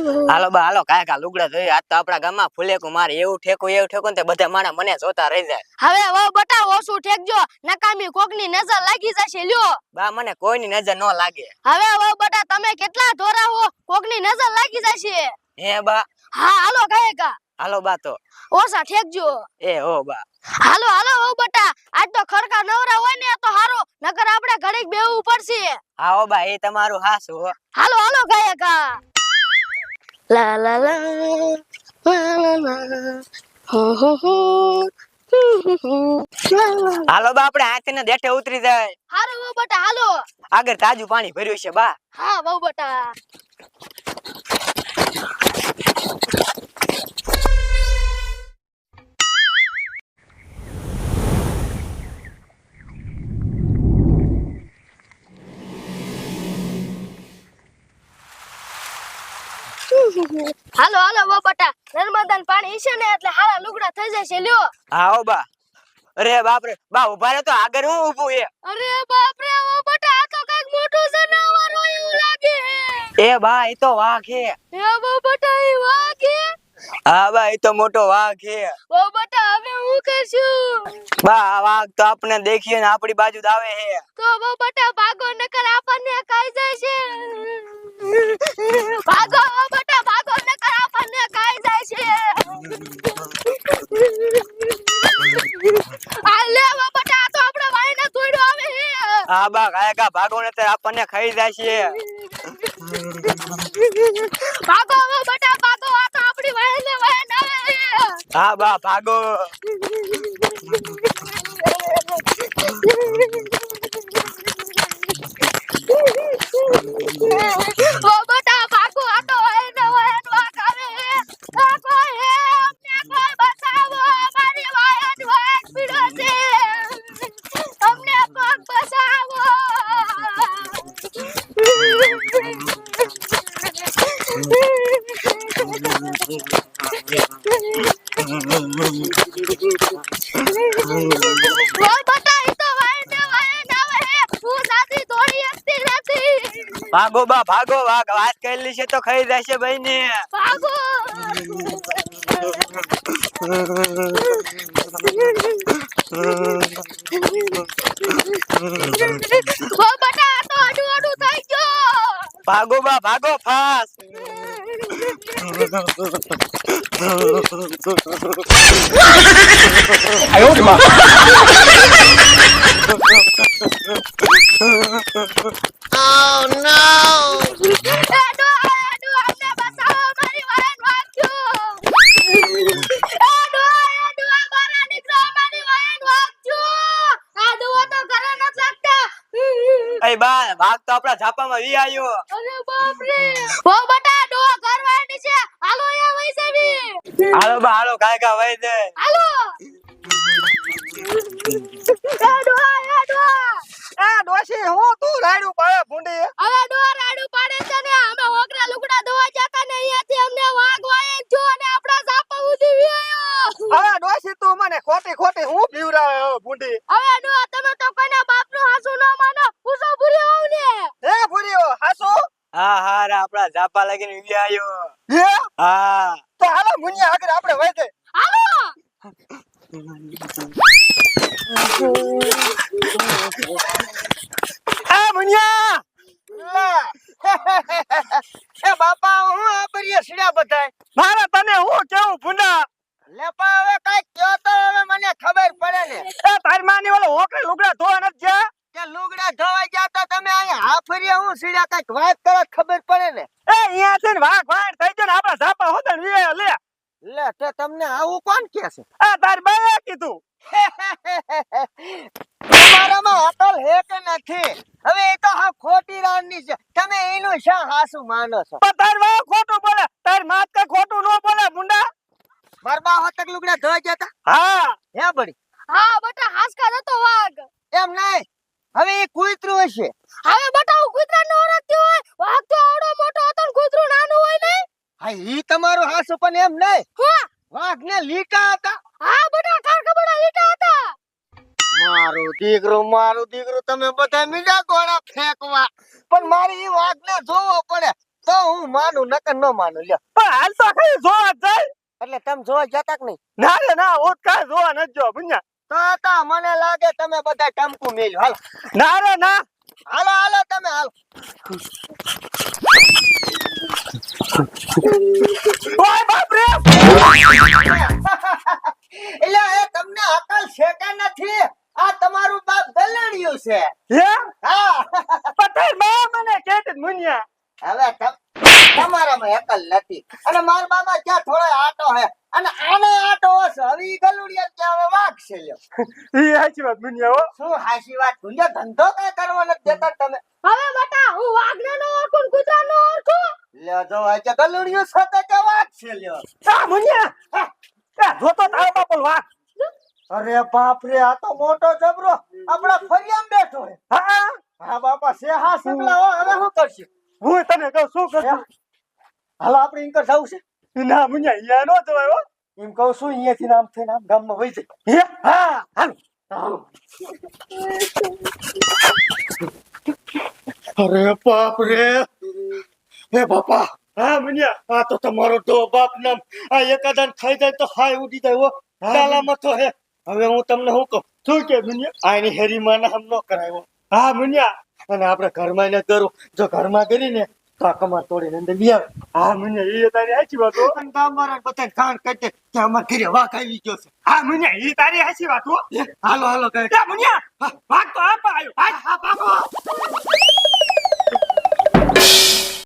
હાલો બા હાલો કાકા લુગડા ધોઈ આજ તો આપણા ગામમાં ફૂલેકું મારે એવું ઠેકું ને તે બધા માણા મને જોતા રહી જાય. હવે વહુ બટા ઓછું ઠેકજો નકામી કોકની નજર લાગી જશે લ્યો. બા મને કોઈની નજર ન લાગે. હવે વહુ બટા તમે કેટલા ધોરા હો કોકની નજર લાગી જશે. હે બા હા હાલો કાકા. હાલો બા તો ઓછા ઠેકજો. એ હો બા હાલો હાલો વહુ બટા આજ તો ખરકા નવરા હોય ને તો હારો નકર આપણે ઘડીક બેહવું પડશે. હા હો બા એ તમારું હાસુ હો. હાલો હાલો કાકા. લા લા લા લા લા હો હો હો હાલો બા આપણે આંખને દેઠે ઉતરી જાય. હાલો વહુ બટા હાલો. આગળ તાજું પાણી ભર્યું છે બા. હા વહુ બટા. હાલો હાલો વહુ બટા નર્મદાન પાણી છે ને એટલે હારા લુગડા થઈ જશે લ્યો. હા હો બા. અરે બાપ રે બા ઉભા રહો તો આગળ હું ઊભું છે. અરે બાપ રે વહુ બટા આ તો કઈક મોટું જનાવર હોય એવું લાગે. એ બા એ તો વાઘ છે. હે વહુ બટા એ વાઘ હે. હા બા એ તો મોટો વાઘ છે. વહુ બટા હવે હું કરશું. બા આ વાઘ તો આપણે દેખીએ ને આપણી બાજુ જ આવે છે. તો વહુ બટા ભાગો નકર આપણને ખાઈ જશે. ભાગો વહુ બટા ભાગો નકર આપણને ખાઈ જશે. આ લે વહુ બટા આ તો આપણે વાઈને તોડ્યો આવે હે. હા બા કાયકા ભાગો ને તો આપણને ખાઈ જાય છે. ભાગો વહુ બટા ભાગો આ તો આપણી વાઈને આવે હે. હા બા ભાગો. ઓ બટા ભાગો આ તો વાઈને વાઘ આવે હે. આ કોઈ હે અમને કોઈ બચાવો અમારી વાયન વાઘ પીડો છે. અમને કોક બચાવો. ઓ બટા ઈ તો વાયને આવે હે. હું સાથી દોડી શકતી નથી. ભાગો બા ભાગો વાઘ વાત કરેલી છે તો ખાઈ જાય છે ભાઈ ને. ભાગો. ઓ બટા આ તો આડું આડું થઈ ગયો. ભાગો બા ભાગો ફાસ. આયો રે માં. Oh no! Aduh, anda basah mari wayan waktu. Aduh, bara nikro mari wayan waktu. Aduh, તો ઘરે ન લાગતા. એ બા વાઘ તો આપણા ઝાપામાં વી આવ્યો. અરે બાપ રે. ઓ બટા ડો ઘર વાયની છે. હાલો એ વઈ જવી. હાલો બા હાલો કાયકા વઈ દે. હાલો. આડો. એ ડોશી હું તું રાડ્યું પાડે ભૂંડી. હવે ડોર રાડું પાડે છે ને અમે ઓકરા લુગડા ધોવા જતા ને અહીંયાથી અમને વાઘ વાય જો અને આપડા ઝાપા ઉધી વ્યાયો. હવે ડોશી તું મને ખોટી હું પીવરાવે હવે ભૂંડી. હવે ડો તમે તો કોઈના બાપનું હાસુ ન માનો પૂછો ભૂરી હોવ ને. હે ભૂરીઓ હાસુ. હા હા રે આપણા ઝાપા લાગીને વી આવ્યો. હે હા તો હાલો મુનિયા આગળ આપણે વઈ દે. હાલો. એ મુનિયા એ બાપા હું આ પરીએ સીડા બધાય મારે તને હું કેવું ભૂંડા લેપા હવે કઈ કયો તો હવે મને ખબર પડે ને. એ તાર માની ઓલો હોકરે લુગડા ધોવા નથી ગયા કે લુગડા ધોવા ગયા તો તમે અહીંયા હાફરીએ હું સીડા કઈક વાત કરો ખબર પડે ને. એ અહીંયા છે ને વાઘ વાઘ થઈ ગયો ને આપડા ઝાપા હોતન વે લે લે તે તમને આવું કોણ કે છે. આ તાર બાએ કીધું. તમારામાં અકલ હે કે નથી. હવે એ તો હા ખોટી રાની છે તમે એનું શા હાસુ માનો છો. પણ તાર વાહ ખોટું બોલે તાર માત કે ખોટું ન બોલે મુંડા. મારબા હોતક લુગડા ધોઈ જતા. હા હે બડી. હા બટા હાસકા જતો વાઘ. એમ નહીં હવે એ કૂતરું હશે. હવે બટા હું કૂતરા નો ઓળખતી હોય વાઘ તો આવડો મોટો હતો ને કૂતરું નાનું હોય નહીં. હા ઈ તમારું હાસુ પણ એમ નહીં હા વાઘ ને લીટા હતા. હા બટા કારકબડા લીટા હતા. મારું દીકરું તમે બધા મીડા ગોળા ફેંકવા પણ મારી ઈ વાઘ ને જોવો પડે તો હું માનું નકર ન માનું લ્યો પણ હાલ તો કઈ જોવા જાય એટલે તમે જોવા જતા કે નહીં ના રે ના હું કાંઈ જોવા નથી જો ભુંજા તો મને લાગે તમે બધા ટંપુ મેલ્યો હાલો ના રે ના હાલો હાલો તમે હાલો ઓય બાપ રે એટલે એ તમને અકલ છે કે નથી આ તમારું બાપ દલણિયું છે હે હા પટેલ માં મને કેત મુનિયા હવે તમારામાં અકલ નથી અને માર બાબા ક્યાં થોડો આટો હે અને આને આટો હશે હવે ઈ ગલુડિયા ક્યાં હવે વાઘ છે લ્યો ઈ હાચી વાત મુનિયા હો શું હાચી વાત મુનિયા ધંધો કઈ કરવા નથી દેતા તમે હવે બટા હું વાઘને નો ઓળખું ને કૂતરાને નો ઓળખું લ્યો જો આ કે ગલુડિયું છે કે વાઘ છે લ્યો આ મુનિયા જો તો તારો બાપો વાઘ અરે બાપ રે આ તો મોટો જબરો આપણા ફરિયામાં બેઠો હે હા હા બાપા છે હા સગલા હો હવે શું કરશું હું તને કહું શું કરશું હાલો આપણે ઇન્કર જાવું છે ના મુનિયા અહીંયા નો જવાય હો એમ કહું છું અહીંયાથી નામ થઈને આમ ગામમાં વઈ જાય હા હાલો અરે બાપ રે હે બાપા હા મુનિયા આ તો તમારો તો બાપ નામ આ એકાદાન ખાઈ જાય તો હાય ઉડી જાય હો કાલા મથો હે હવે હું તમને શું કહું શું કે મુનિયા આની હેરી માં નામ ન કરાયો હા મુનિયા અને આપણે ઘરમાં ને કરું જો ઘરમાં કરીને તો આ કમર તોડીને અંદર લઈ આવે હા મુનિયા એ તારી સાચી વાત હો અને ગામવાળા બધા કાન કાઢે કે અમાર ઘરે વાઘ આવી ગયો છે હા મુનિયા એ તારી સાચી વાત હો હાલો હાલો કહે મુનિયા વાઘ તો આપા આવ્યો હા હા